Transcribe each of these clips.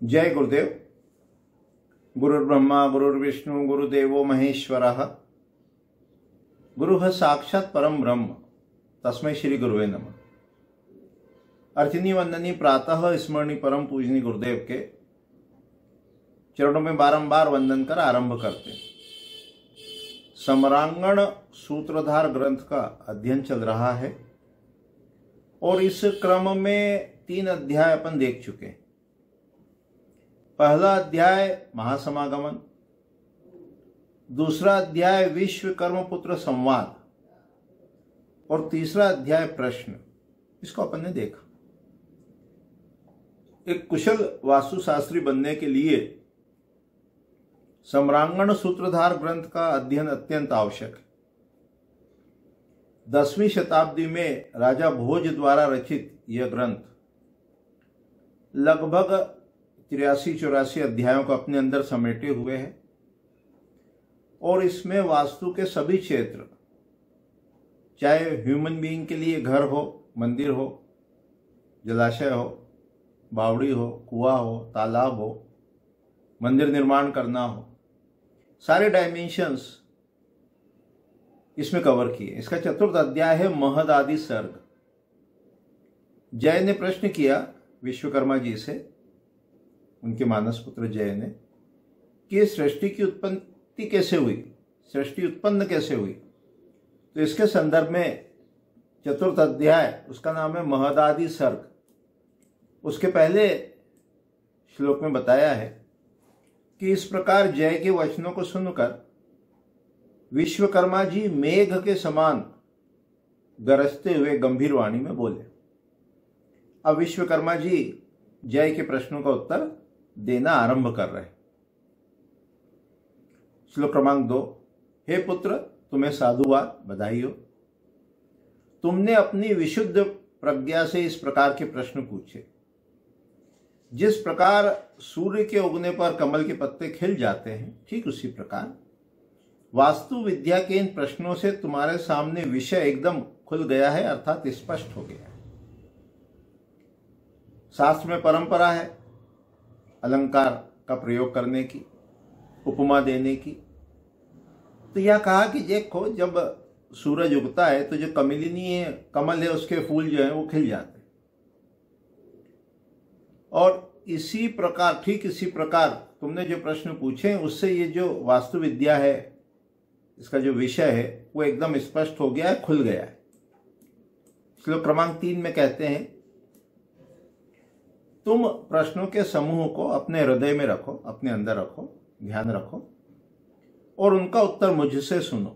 जय गुरुदेव। गुरुर्ब्रह्मा गुरुर्विष्णु गुरुदेवो महेश्वरः। गुरुः साक्षात् परम ब्रह्म तस्मै श्री गुरुवे नमः। अर्चनी वंदनी प्रातः स्मरणी परम पूजनी गुरुदेव के चरणों में बारंबार वंदन कर आरंभ करते हैं। सम्रांगण सूत्रधार ग्रंथ का अध्ययन चल रहा है और इस क्रम में 3 अध्याय अपन देख चुके हैं। पहला अध्याय महासमागमन, दूसरा अध्याय विश्वकर्म पुत्र संवाद और तीसरा अध्याय प्रश्न। इसको अपन ने देखा। एक कुशल वास्तुशास्त्री बनने के लिए सम्रांगण सूत्रधार ग्रंथ का अध्ययन अत्यंत आवश्यक है। 10वीं शताब्दी में राजा भोज द्वारा रचित यह ग्रंथ लगभग 83-84 अध्यायों को अपने अंदर समेटे हुए है और इसमें वास्तु के सभी क्षेत्र, चाहे ह्यूमन बीइंग के लिए घर हो, मंदिर हो, जलाशय हो, बावड़ी हो, कुआं हो, तालाब हो, मंदिर निर्माण करना हो, सारे डायमेंशंस इसमें कवर किए। इसका चतुर्थ अध्याय है महदादि सर्ग। जय ने प्रश्न किया विश्वकर्मा जी से, उनके मानस पुत्र जय ने, कि सृष्टि की उत्पत्ति कैसे हुई, सृष्टि उत्पन्न कैसे हुई। तो इसके संदर्भ में चतुर्थ अध्याय, उसका नाम है महदादि सर्ग। उसके पहले श्लोक में बताया है कि इस प्रकार जय के वचनों को सुनकर विश्वकर्मा जी मेघ के समान गरजते हुए गंभीर वाणी में बोले। अब विश्वकर्मा जी जय के प्रश्नों का उत्तर देना आरंभ कर रहे। श्लोक क्रमांक 2। हे पुत्र, तुम्हें साधुवाद, बधाई हो। तुमने अपनी विशुद्ध प्रज्ञा से इस प्रकार के प्रश्न पूछे। जिस प्रकार सूर्य के उगने पर कमल के पत्ते खिल जाते हैं, ठीक उसी प्रकार वास्तु विद्या के इन प्रश्नों से तुम्हारे सामने विषय एकदम खुल गया है, अर्थात स्पष्ट हो गया है। शास्त्र में परंपरा है अलंकार का प्रयोग करने की, उपमा देने की। तो यह कहा कि देखो, जब सूरज उगता है तो जो कमलिनी है, कमल है, उसके फूल जो है वो खिल जाते हैं। और इसी प्रकार, ठीक इसी प्रकार तुमने जो प्रश्न पूछे उससे ये जो वास्तु विद्या है, इसका जो विषय है वो एकदम स्पष्ट हो गया है, खुल गया है। श्लोक क्रमांक 3 में कहते हैं, तुम प्रश्नों के समूह को अपने हृदय में रखो, अपने अंदर रखो, ध्यान रखो और उनका उत्तर मुझसे सुनो।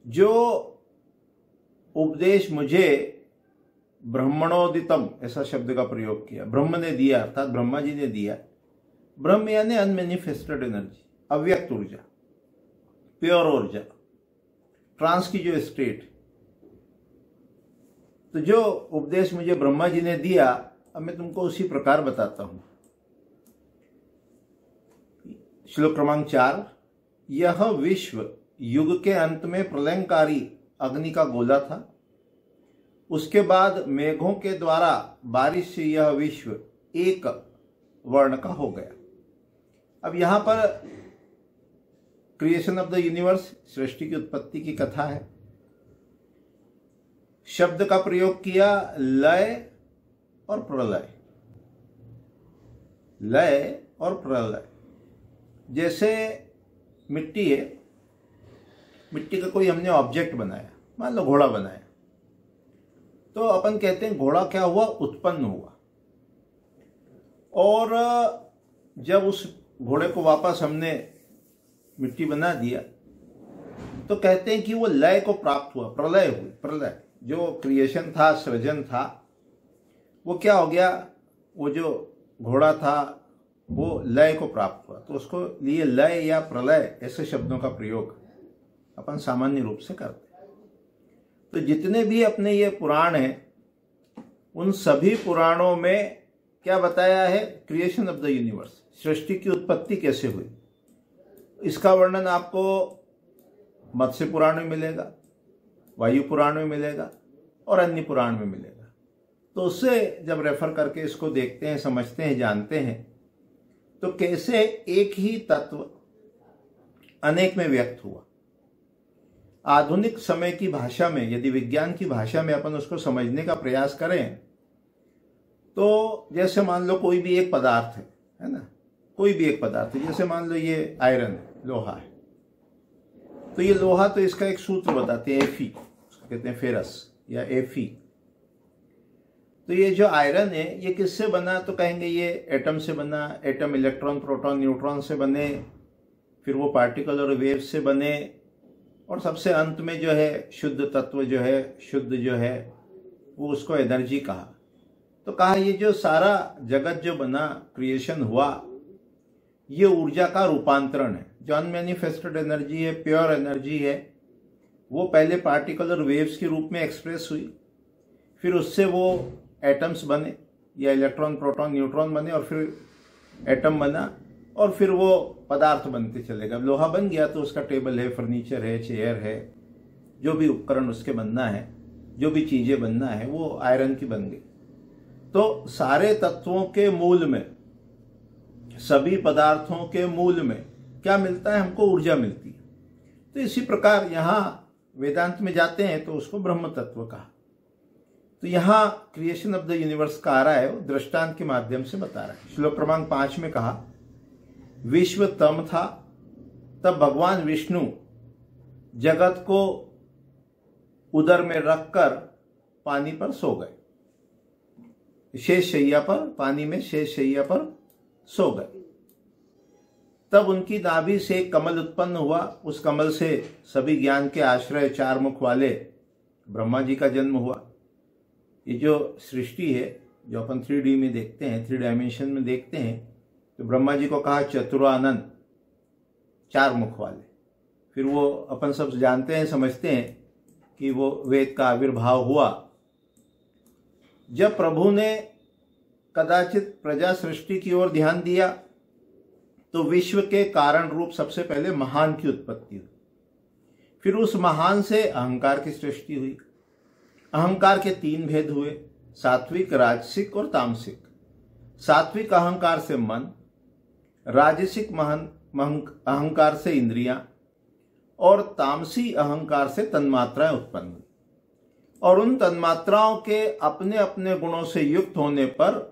जो उपदेश मुझे ब्रह्मणोदितम, ऐसा शब्द का प्रयोग किया, ब्रह्म ने दिया, अर्थात ब्रह्मा जी ने दिया। ब्रह्म यानी अनमैनिफेस्टेड एनर्जी, अव्यक्त ऊर्जा, प्योर ऊर्जा, ट्रांस की जो स्टेट। तो जो उपदेश मुझे ब्रह्मा जी ने दिया, अब मैं तुमको उसी प्रकार बताता हूं। श्लोक क्रमांक 4। यह विश्व युग के अंत में प्रलयंकारी अग्नि का गोला था। उसके बाद मेघों के द्वारा बारिश से यह विश्व एक वर्ण का हो गया। अब यहां पर क्रिएशन ऑफ द यूनिवर्स, सृष्टि की उत्पत्ति की कथा है। शब्द का प्रयोग किया लय और प्रलय, लय और प्रलय। जैसे मिट्टी है, मिट्टी का कोई हमने ऑब्जेक्ट बनाया, मान लो घोड़ा बनाया, तो अपन कहते हैं घोड़ा क्या हुआ, उत्पन्न हुआ। और जब उस घोड़े को वापस हमने मिट्टी बना दिया तो कहते हैं कि वो लय को प्राप्त हुआ, प्रलय हुई। प्रलय, जो क्रिएशन था, सृजन था, वो क्या हो गया, वो जो घोड़ा था वो लय को प्राप्त हुआ। तो उसको लिए लय या प्रलय ऐसे शब्दों का प्रयोग अपन सामान्य रूप से करते हैं। तो जितने भी अपने ये पुराण हैं, उन सभी पुराणों में क्या बताया है, क्रिएशन ऑफ द यूनिवर्स, सृष्टि की उत्पत्ति कैसे हुई। इसका वर्णन आपको मत्स्य पुराण में मिलेगा, वायु पुराण में मिलेगा और अन्य पुराण में मिलेगा। तो उससे जब रेफर करके इसको देखते हैं, समझते हैं, जानते हैं, तो कैसे एक ही तत्व अनेक में व्यक्त हुआ। आधुनिक समय की भाषा में, यदि विज्ञान की भाषा में अपन उसको समझने का प्रयास करें, तो जैसे मान लो कोई भी एक पदार्थ है ना, कोई भी एक पदार्थ है, जैसे मान लो ये आयरन, लोहा है, तो ये लोहा, तो इसका एक सूत्र बताते हैं एफी, उसको कहते हैं फेरस या एफी। तो ये जो आयरन है ये किससे बना, तो कहेंगे ये एटम से बना, एटम इलेक्ट्रॉन, प्रोटॉन, न्यूट्रॉन से बने, फिर वो पार्टिकल और वेव से बने, और सबसे अंत में जो है शुद्ध तत्व जो है, शुद्ध जो है, वो उसको एनर्जी कहा। तो कहा ये जो सारा जगत जो बना, क्रिएशन हुआ, ये ऊर्जा का रूपांतरण है। जो अनमैनिफेस्टेड एनर्जी है, प्योर एनर्जी है, वो पहले पार्टिकल और वेव्स के रूप में एक्सप्रेस हुई, फिर उससे वो एटम्स बने या इलेक्ट्रॉन, प्रोटॉन, न्यूट्रॉन बने, और फिर एटम बना, और फिर वो पदार्थ बनते चले गए। लोहा बन गया तो उसका टेबल है, फर्नीचर है, चेयर है, जो भी उपकरण उसके बनना है, जो भी चीजें बनना है, वो आयरन की बन गई। तो सारे तत्वों के मूल में, सभी पदार्थों के मूल में क्या मिलता है, हमको ऊर्जा मिलती है। तो इसी प्रकार यहां वेदांत में जाते हैं तो उसको ब्रह्म तत्व कहा। तो यहां क्रिएशन ऑफ द यूनिवर्स का आ रहा है, वो दृष्टांत के माध्यम से बता रहा है। श्लोक क्रमांक 5 में कहा, विश्व तम था, तब भगवान विष्णु जगत को उदर में रखकर पानी पर सो गए, शेष शैया पर, पानी में शेष शैया पर सो गए। तब उनकी नाभि से एक कमल उत्पन्न हुआ, उस कमल से सभी ज्ञान के आश्रय 4 मुख वाले ब्रह्मा जी का जन्म हुआ। ये जो सृष्टि है, जो अपन 3D में देखते हैं, 3 डायमेंशन में देखते हैं, तो ब्रह्मा जी को कहा चतुरानन, 4 मुख वाले। फिर वो अपन सब जानते हैं, समझते हैं कि वो वेद का आविर्भाव हुआ। जब प्रभु ने कदाचित प्रजा सृष्टि की ओर ध्यान दिया, तो विश्व के कारण रूप सबसे पहले महान की उत्पत्ति हुई। फिर उस महान से अहंकार की सृष्टि हुई। अहंकार के 3 भेद हुए, सात्विक, राजसिक और तामसिक। सात्विक अहंकार से मन, राजसिक अहंकार से इंद्रियां, और तामसी अहंकार से तन्मात्राएं उत्पन्न हुई। और उन तन्मात्राओं के अपने अपने गुणों से युक्त होने पर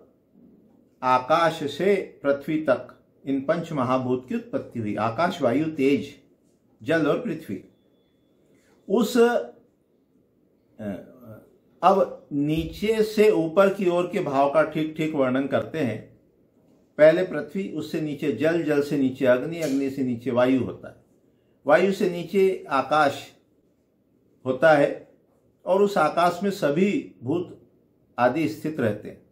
आकाश से पृथ्वी तक इन 5 महाभूत की उत्पत्ति हुई। आकाश, वायु, तेज, जल और पृथ्वी। उस अब नीचे से ऊपर की ओर के भाव का ठीक ठीक वर्णन करते हैं। पहले पृथ्वी, उससे नीचे जल, जल से नीचे अग्नि, अग्नि से नीचे वायु होता है, वायु से नीचे आकाश होता है, और उस आकाश में सभी भूत आदि स्थित रहते हैं।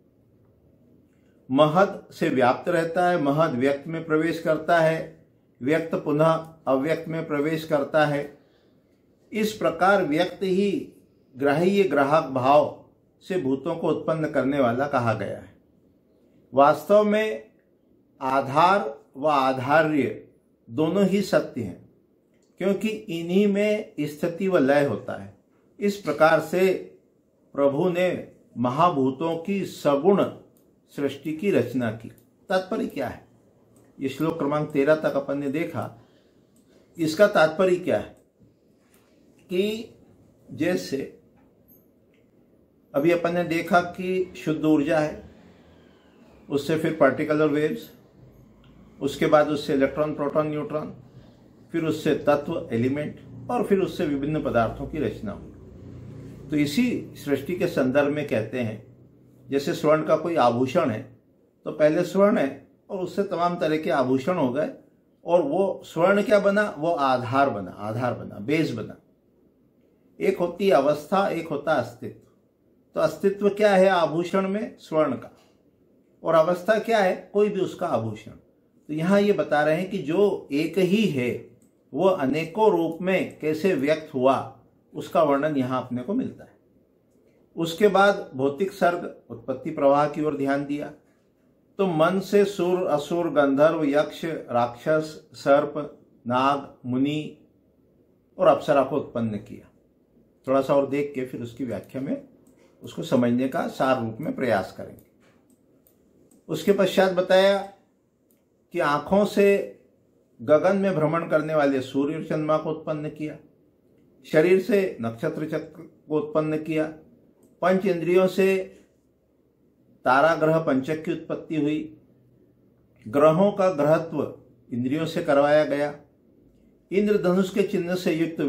महद से व्याप्त रहता है, महद व्यक्त में प्रवेश करता है, व्यक्त पुनः अव्यक्त में प्रवेश करता है। इस प्रकार व्यक्त ही ग्राह्य ग्राहक भाव से भूतों को उत्पन्न करने वाला कहा गया है। वास्तव में आधार व आधार्य दोनों ही सत्य हैं, क्योंकि इन्हीं में स्थिति व लय होता है। इस प्रकार से प्रभु ने महाभूतों की सगुण सृष्टि की रचना की। तात्पर्य क्या है? ये श्लोक क्रमांक 13 तक अपन ने देखा। इसका तात्पर्य क्या है कि जैसे अभी अपन ने देखा कि शुद्ध ऊर्जा है, उससे फिर पार्टिकल और वेव्स, उसके बाद उससे इलेक्ट्रॉन, प्रोटॉन, न्यूट्रॉन, फिर उससे तत्व, एलिमेंट, और फिर उससे विभिन्न पदार्थों की रचना हुई। तो इसी सृष्टि के संदर्भ में कहते हैं, जैसे स्वर्ण का कोई आभूषण है, तो पहले स्वर्ण है और उससे तमाम तरह के आभूषण हो गए, और वो स्वर्ण क्या बना, वो आधार बना, बेस बना। एक होती अवस्था, एक होता अस्तित्व। तो अस्तित्व क्या है आभूषण में? स्वर्ण का। और अवस्था क्या है? कोई भी उसका आभूषण। तो यहां ये बता रहे हैं कि जो एक ही है वो अनेकों रूप में कैसे व्यक्त हुआ, उसका वर्णन यहां अपने को मिलता है। उसके बाद भौतिक सर्ग, उत्पत्ति प्रवाह की ओर ध्यान दिया। तो मन से सुर, असुर, गंधर्व, यक्ष, राक्षस, सर्प, नाग, मुनि और अप्सरा को उत्पन्न किया। थोड़ा सा और देख के फिर उसकी व्याख्या में उसको समझने का सार रूप में प्रयास करेंगे। उसके पश्चात बताया कि आंखों से गगन में भ्रमण करने वाले सूर्य और चंद्रमा को उत्पन्न किया, शरीर से नक्षत्र चक्र को उत्पन्न किया, पंच इंद्रियों से तारा ग्रह पंचक की उत्पत्ति हुई, ग्रहों का ग्रहत्व इंद्रियों से करवाया गया, इंद्रधनुष के चिन्ह से युक्त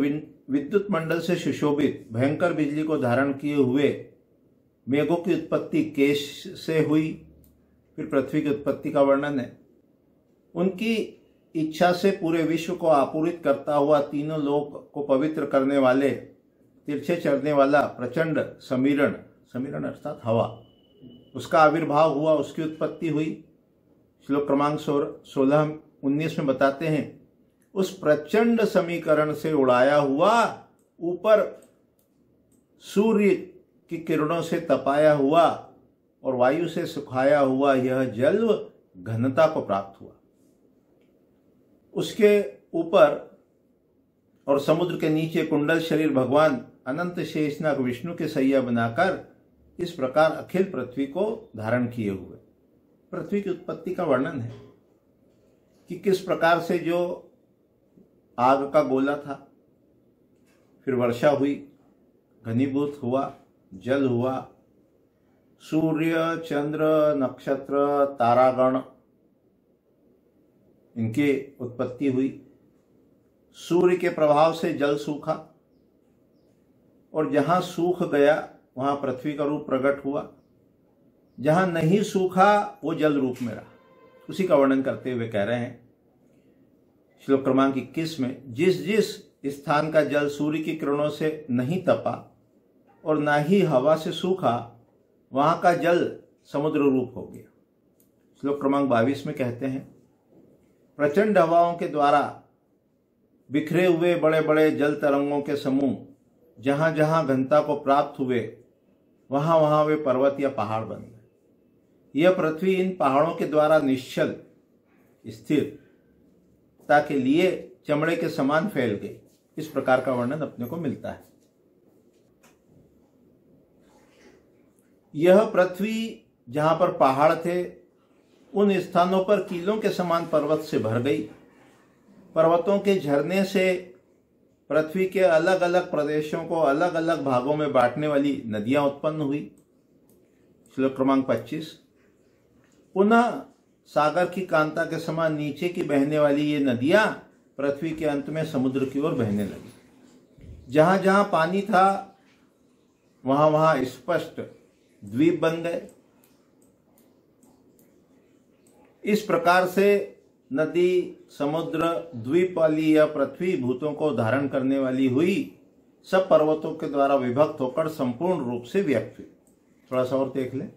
विद्युत मंडल से सुशोभित भयंकर बिजली को धारण किए हुए मेघों की उत्पत्ति केश से हुई। फिर पृथ्वी की उत्पत्ति का वर्णन है। उनकी इच्छा से पूरे विश्व को आपूरित करता हुआ तीनों लोक को पवित्र करने वाले तिरछे चढ़ने वाला प्रचंड समीरण, समीरण अर्थात हवा, उसका आविर्भाव हुआ, उसकी उत्पत्ति हुई। श्लोक क्रमांक 16-19 में बताते हैं, उस प्रचंड समीकरण से उड़ाया हुआ, ऊपर सूर्य की किरणों से तपाया हुआ और वायु से सुखाया हुआ यह जल घनता को प्राप्त हुआ। उसके ऊपर और समुद्र के नीचे कुंडल शरीर भगवान अनंत शेषनाग विष्णु के सैया बनाकर इस प्रकार अखिल पृथ्वी को धारण किए हुए। पृथ्वी की उत्पत्ति का वर्णन है कि किस प्रकार से जो आग का गोला था, फिर वर्षा हुई, घनीभूत हुआ, जल हुआ, सूर्य चंद्र नक्षत्र तारागण इनकी उत्पत्ति हुई। सूर्य के प्रभाव से जल सूखा और जहां सूख गया वहां पृथ्वी का रूप प्रकट हुआ, जहां नहीं सूखा वो जल रूप में रहा। उसी का वर्णन करते हुए कह रहे हैं श्लोक क्रमांक 21 में, जिस जिस स्थान का जल सूर्य की किरणों से नहीं तपा और ना ही हवा से सूखा, वहां का जल समुद्र रूप हो गया। श्लोक क्रमांक 22 में कहते हैं, प्रचंड हवाओं के द्वारा बिखरे हुए बड़े बड़े जल तरंगों के समूह जहां जहां घनता को प्राप्त हुए, वहां वहां वे पर्वत या पहाड़ बन गए। यह पृथ्वी इन पहाड़ों के द्वारा निश्चल स्थिरता के लिए चमड़े के समान फैल गई। इस प्रकार का वर्णन अपने को मिलता है। यह पृथ्वी जहां पर पहाड़ थे, उन स्थानों पर कीलों के समान पर्वत से भर गई। पर्वतों के झरने से पृथ्वी के अलग अलग प्रदेशों को अलग अलग भागों में बांटने वाली नदियां उत्पन्न हुई। श्लोक क्रमांक 25, पुनः सागर की कांता के समान नीचे की बहने वाली ये नदियां पृथ्वी के अंत में समुद्र की ओर बहने लगी। जहां जहां पानी था वहां वहां स्पष्ट द्वीप बन गए। इस प्रकार से नदी, समुद्र, द्वीप वाली या पृथ्वी भूतों को धारण करने वाली हुई, सब पर्वतों के द्वारा विभक्त होकर संपूर्ण रूप से व्यक्त हुई। थोड़ा सा और देख लें।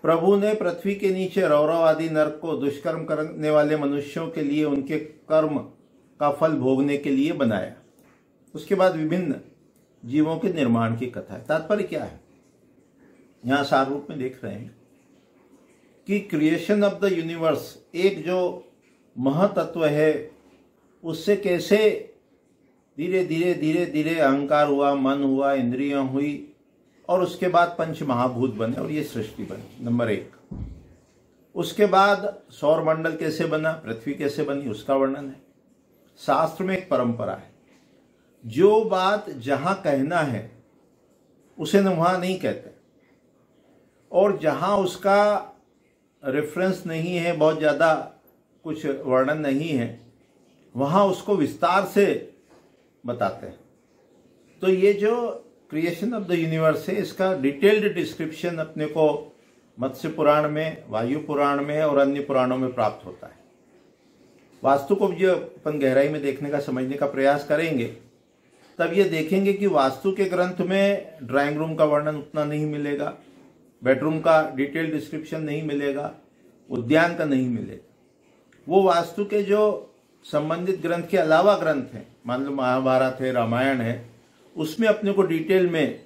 प्रभु ने पृथ्वी के नीचे रौरव आदि नरक को दुष्कर्म करने वाले मनुष्यों के लिए उनके कर्म का फल भोगने के लिए बनाया। उसके बाद विभिन्न जीवों के निर्माण की कथा है। तात्पर्य क्या है, यहां सार रूप में देख रहे हैं कि क्रिएशन ऑफ द यूनिवर्स, एक जो महतत्व है, उससे कैसे धीरे धीरे धीरे धीरे अहंकार हुआ, मन हुआ, इंद्रियां हुई और उसके बाद पंच महाभूत बने और ये सृष्टि बनी। नंबर 1। उसके बाद सौर मंडल कैसे बना, पृथ्वी कैसे बनी, उसका वर्णन है। शास्त्र में एक परंपरा है, जो बात जहां कहना है उसे न वहां नहीं कहते, और जहां उसका रेफरेंस नहीं है, बहुत ज्यादा कुछ वर्णन नहीं है, वहां उसको विस्तार से बताते हैं। तो ये जो क्रिएशन ऑफ द यूनिवर्स है, इसका डिटेल्ड डिस्क्रिप्शन अपने को मत्स्य पुराण में, वायु पुराण में और अन्य पुराणों में प्राप्त होता है। वास्तु को जो अपन गहराई में देखने का, समझने का प्रयास करेंगे, तब ये देखेंगे कि वास्तु के ग्रंथ में ड्राइंग रूम का वर्णन उतना नहीं मिलेगा, बेडरूम का डिटेल डिस्क्रिप्शन नहीं मिलेगा, उद्यान का नहीं मिलेगा। वो वास्तु के जो संबंधित ग्रंथ के अलावा ग्रंथ हैं, मान लो महाभारत है, रामायण है, उसमें अपने को डिटेल में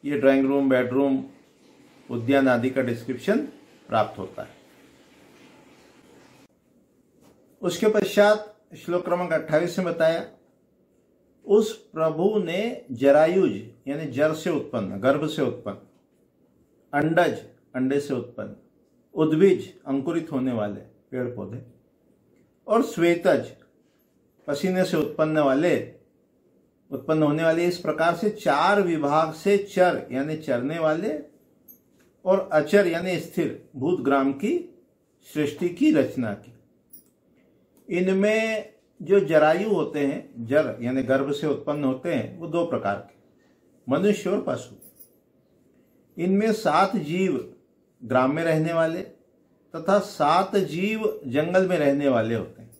ये ड्राइंग रूम, बेडरूम, उद्यान आदि का डिस्क्रिप्शन प्राप्त होता है। उसके पश्चात श्लोक क्रमांक 28 में बताया, उस प्रभु ने जरायुज यानी जर से उत्पन्न, गर्भ से उत्पन्न, अंडज अंडे से उत्पन्न, उद्भिज अंकुरित होने वाले पेड़ पौधे, और श्वेतज पसीने से उत्पन्न होने वाले। इस प्रकार से 4 विभाग से चर यानी चरने वाले और अचर यानी स्थिर भूतग्राम की सृष्टि की रचना की। इनमें जो जरायु होते हैं, जर यानी गर्भ से उत्पन्न होते हैं, वो 2 प्रकार के, मनुष्य और पशु। इनमें 7 जीव ग्राम में रहने वाले तथा 7 जीव जंगल में रहने वाले होते हैं।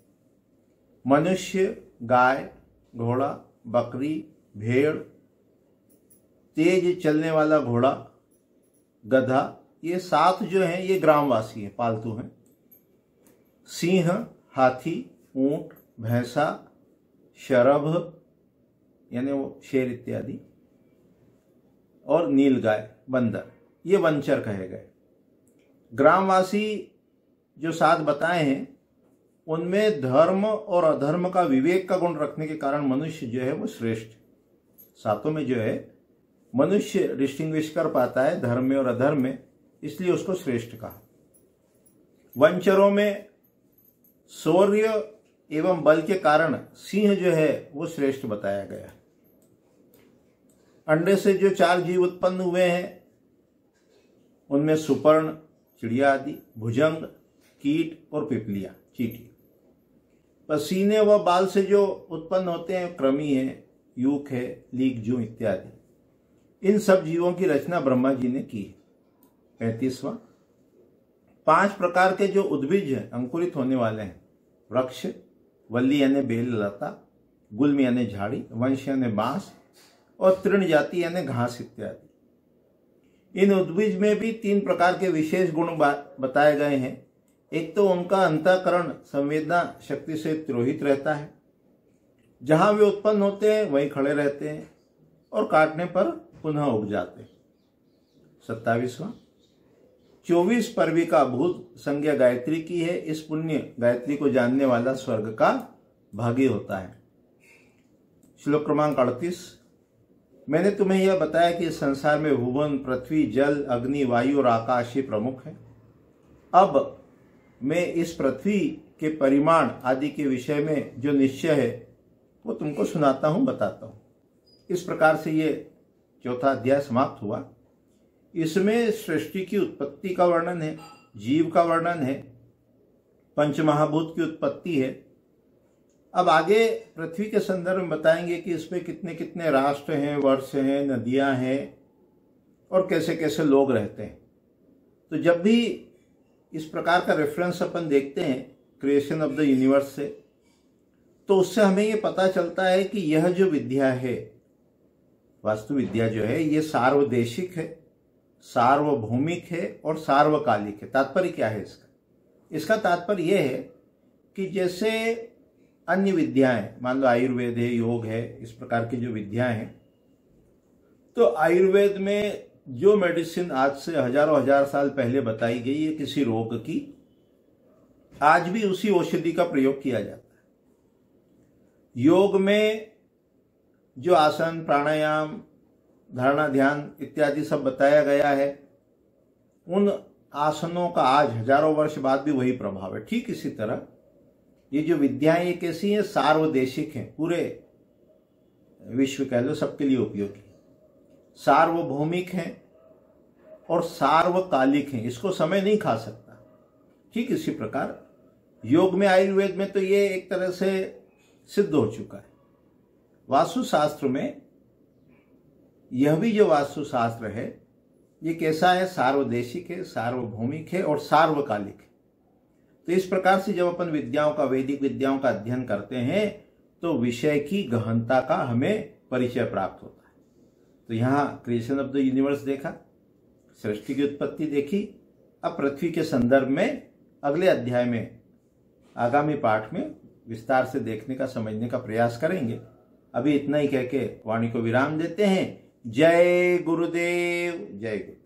मनुष्य, गाय, घोड़ा, बकरी, भेड़, तेज चलने वाला घोड़ा, गधा, ये 7 जो हैं ये ग्रामवासी हैं, पालतू हैं। सिंह, हाथी, ऊंट, भैंसा, शरभ यानी वो शेर इत्यादि, और नीलगाय, बंदर, ये वंचर कहे गए। ग्रामवासी जो 7 बताए हैं उनमें धर्म और अधर्म का विवेक का गुण रखने के कारण मनुष्य जो है वो श्रेष्ठ। 7 में जो है मनुष्य डिस्टिंग्विश कर पाता है धर्म में और अधर्म में, इसलिए उसको श्रेष्ठ कहा। वंचरों में शौर्य एवं बल के कारण सिंह जो है वो श्रेष्ठ बताया गया। अंडे से जो 4 जीव उत्पन्न हुए हैं उनमें सुपर्ण, चिड़िया आदि, भुजंग, कीट और पिपलियां, चींटी। पसीने व बाल से जो उत्पन्न होते हैं कृमि है, यूक है, लीक, जू इत्यादि। इन सब जीवों की रचना ब्रह्मा जी ने की। 35वां, 5 प्रकार के जो उद्भिज हैं, अंकुरित होने वाले हैं, वृक्ष, वल्ली यानी बेल लता, गुल्म यानी झाड़ी, वंश यानी बांस, और तृण जाति यानी घास इत्यादि। इन उद्भिज में भी 3 प्रकार के विशेष गुण बताए गए हैं। एक तो उनका अंतःकरण संवेदना शक्ति से तिरोहित रहता है, जहां वे उत्पन्न होते हैं वहीं खड़े रहते हैं और काटने पर पुनः उग जाते हैं। 27वां, 24 पर्विका भूत संज्ञा गायत्री की है। इस पुण्य गायत्री को जानने वाला स्वर्ग का भागी होता है। श्लोक क्रमांक 38, मैंने तुम्हें यह बताया कि इस संसार में भुवन, पृथ्वी, जल, अग्नि, वायु और आकाश ही प्रमुख है। अब मैं इस पृथ्वी के परिमाण आदि के विषय में जो निश्चय है वो तुमको सुनाता हूं, बताता हूं। इस प्रकार से ये 4था अध्याय समाप्त हुआ। इसमें सृष्टि की उत्पत्ति का वर्णन है, जीव का वर्णन है, पंचमहाभूत की उत्पत्ति है। अब आगे पृथ्वी के संदर्भ में बताएंगे कि इसमें कितने कितने राष्ट्र हैं, वर्ष हैं, नदियां हैं और कैसे कैसे लोग रहते हैं। तो जब भी इस प्रकार का रेफरेंस अपन देखते हैं क्रिएशन ऑफ द यूनिवर्स से, तो उससे हमें ये पता चलता है कि यह जो विद्या है, वास्तु विद्या जो है, ये सार्वदेशिक है, सार्वभौमिक है और सार्वकालिक है। तात्पर्य क्या है इसका? इसका तात्पर्य यह है कि जैसे अन्य विद्याएं, मान लो आयुर्वेद है, योग है, इस प्रकार की जो विद्याएं हैं, तो आयुर्वेद में जो मेडिसिन आज से हजारों हजार साल पहले बताई गई है किसी रोग की, आज भी उसी औषधि का प्रयोग किया जाता है। योग में जो आसन, प्राणायाम, धारणा, ध्यान इत्यादि सब बताया गया है, उन आसनों का आज हजारों वर्ष बाद भी वही प्रभाव है। ठीक इसी तरह ये जो विद्याएं ये कैसी हैं? सार्वदेशिक हैं, पूरे विश्व कह लो सबके लिए उपयोगी, सार्वभौमिक हैं और सार्वकालिक हैं, इसको समय नहीं खा सकता। ठीक इसी प्रकार योग में, आयुर्वेद में तो ये एक तरह से सिद्ध हो चुका है। वास्तुशास्त्र में यह भी जो वास्तुशास्त्र है ये कैसा है? सार्वदेशिक है, सार्वभौमिक है और सार्वकालिक है। तो इस प्रकार से जब अपन विद्याओं का, वैदिक विद्याओं का अध्ययन करते हैं तो विषय की गहनता का हमें परिचय प्राप्त होता है। तो यहाँ क्रिएशन ऑफ द यूनिवर्स देखा, सृष्टि की उत्पत्ति देखी। अब पृथ्वी के संदर्भ में अगले अध्याय में, आगामी पाठ में विस्तार से देखने का, समझने का प्रयास करेंगे। अभी इतना ही कह के वाणी को विराम देते हैं। जय गुरुदेव, जय गुरु।